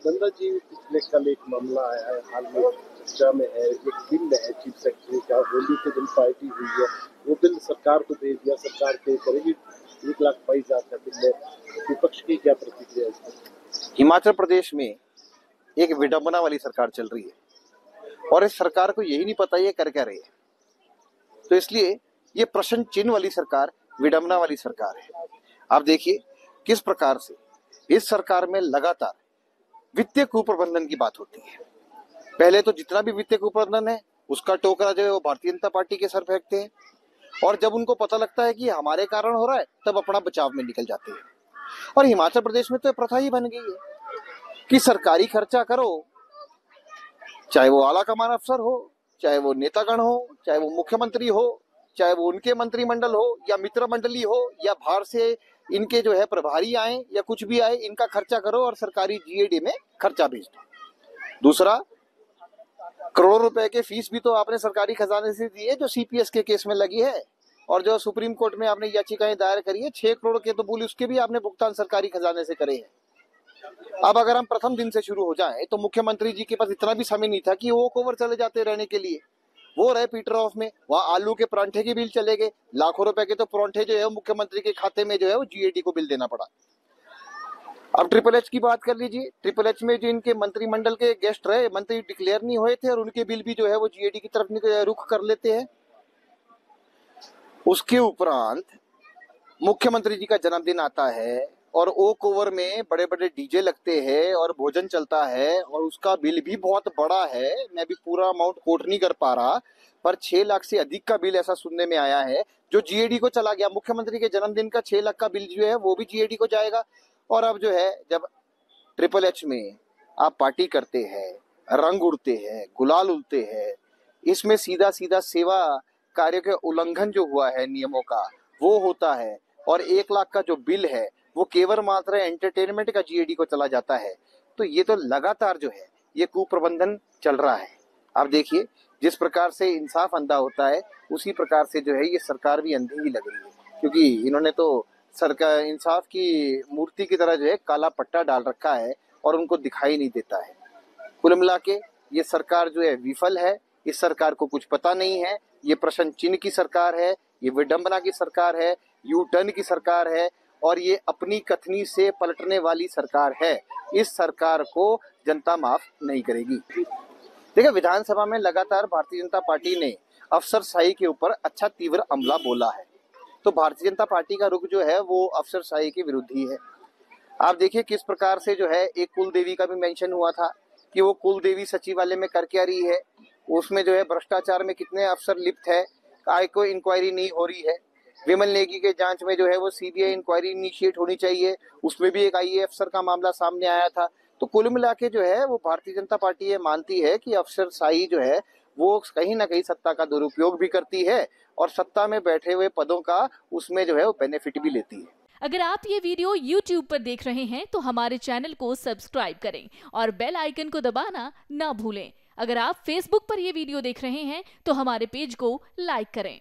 नंदा जी, पिछले कल एक मामला आया है, हाल में चर्चा में है, एक बिल है चीफ सेक्रेटरी का, होली के दिन पार्टी हुई है, वो बिल सरकार को दे दिया, सरकार पे करेगी। 1,22,000 का बिल है। विपक्ष की क्या प्रतिक्रिया है इसमें? हिमाचल प्रदेश में एक विडंबना वाली सरकार चल रही है और इस सरकार को यही नहीं पता ये कर क्या रही है, तो इसलिए ये प्रश्न चिन्ह वाली सरकार, विडंबना वाली सरकार है। आप देखिए किस प्रकार से इस सरकार में लगातार वित्तीय कुप्रबंधन की बात होती है। पहले तो जितना भी वित्तीय कुप्रबंधन है उसका टोकरा जो है वो भारतीय जनता पार्टी के सर फेंकते हैं, और जब उनको पता लगता है कि हमारे कारण हो रहा है तब अपना बचाव में निकल जाते हैं। और हिमाचल प्रदेश में तो प्रथा ही बन गई है कि सरकारी खर्चा करो, चाहे वो आला कमान अफसर हो, चाहे वो नेतागण हो, चाहे वो मुख्यमंत्री हो, चाहे वो उनके मंत्रिमंडल हो या मित्र मंडली हो या बाहर से इनके जो है प्रभारी आए या कुछ भी आए, इनका खर्चा करो और सरकारी जीएडी में खर्चा भेज दो। दूसरा, करोड़ों रुपए के फीस भी तो आपने सरकारी खजाने से दी है जो सीपीएस के केस में लगी है, और जो सुप्रीम कोर्ट में आपने याचिकाएं दायर करी है 6 करोड़ के तो बोली, उसके भी आपने भुगतान सरकारी खजाने से करे हैं। अब अगर हम प्रथम दिन से शुरू हो जाएं तो मुख्यमंत्री जी के पास इतना भी समय नहीं था कि वो ओवर चले जाते रहने के लिए। वो रहे पीटर ऑफ में, वहां आलू के परांठे के बिल चले गए, लाखों रुपए के तो परांठे जो है मुख्यमंत्री के खाते में जो है वो जीएडी को बिल देना पड़ा। अब ट्रिपल एच की बात कर लीजिए, ट्रिपल एच में जो इनके मंत्रिमंडल के गेस्ट रहे, मंत्री डिक्लेयर नहीं हुए थे और उनके बिल भी जो है वो जीएडी की तरफ रुख कर लेते हैं। उसके उपरांत मुख्यमंत्री जी का जन्मदिन आता है और ओक ओवर में बड़े बड़े डीजे लगते हैं और भोजन चलता है और उसका बिल भी बहुत बड़ा है। मैं भी पूरा अमाउंट कोट नहीं कर पा रहा, पर 6 लाख से अधिक का बिल ऐसा सुनने में आया है जो जीएडी को चला गया। मुख्यमंत्री के जन्मदिन का 6 लाख का बिल जो है वो भी जीएडी को जाएगा। और अब जो है जब ट्रिपल एच में आप पार्टी करते हैं, रंग उड़ते हैं, गुलाल उड़ते हैं, इसमें सीधा सीधा सेवा कार्य के उल्लंघन जो हुआ है नियमों का वो होता है, और 1 लाख का जो बिल है वो केवल मात्र एंटरटेनमेंट का जीएडी को चला जाता है। तो ये तो लगातार जो है ये कुप्रबंधन चल रहा है। आप देखिए जिस प्रकार से इंसाफ अंधा होता है उसी प्रकार से जो है ये सरकार भी अंधी ही लग रही है, क्योंकि इन्होंने तो सरकार इंसाफ की मूर्ति की तरह जो है काला पट्टा डाल रखा है और उनको दिखाई नहीं देता है। कुल मिला के ये सरकार जो है विफल है। इस सरकार को कुछ पता नहीं है, ये प्रश्न चिन्ह की सरकार है, ये विडंबना की सरकार है, यू टर्न की सरकार है और ये अपनी कथनी से पलटने वाली सरकार है। इस सरकार को जनता माफ नहीं करेगी। देखिए विधानसभा में लगातार भारतीय जनता पार्टी ने अफसरशाही के ऊपर अच्छा तीव्र हमला बोला है, तो भारतीय जनता पार्टी का रुख जो है वो अफसरशाही के विरुद्ध ही है। आप देखिए किस प्रकार से जो है एक कुल देवी का भी मेंशन हुआ था कि वो कुल देवी सचिवालय में कर क्या रही है, उसमें जो है भ्रष्टाचार में कितने अफसर लिप्त है, कोई इंक्वायरी नहीं हो रही है। विमल नेगी के जांच में जो है वो सीबीआई इंक्वायरी इनिशिएट होनी चाहिए, उसमें भी एक आईएएस अफसर का मामला सामने आया था। तो कुल मिला के जो है वो भारतीय जनता पार्टी ये मानती है कि अफसरशाही जो है वो कहीं ना कहीं सत्ता का दुरुपयोग भी करती है और सत्ता में बैठे हुए पदों का उसमें जो है वो बेनिफिट भी लेती है। अगर आप ये वीडियो YouTube पर देख रहे हैं तो हमारे चैनल को सब्सक्राइब करें और बेल आइकन को दबाना ना भूलें। अगर आप Facebook पर ये वीडियो देख रहे हैं तो हमारे पेज को लाइक करें।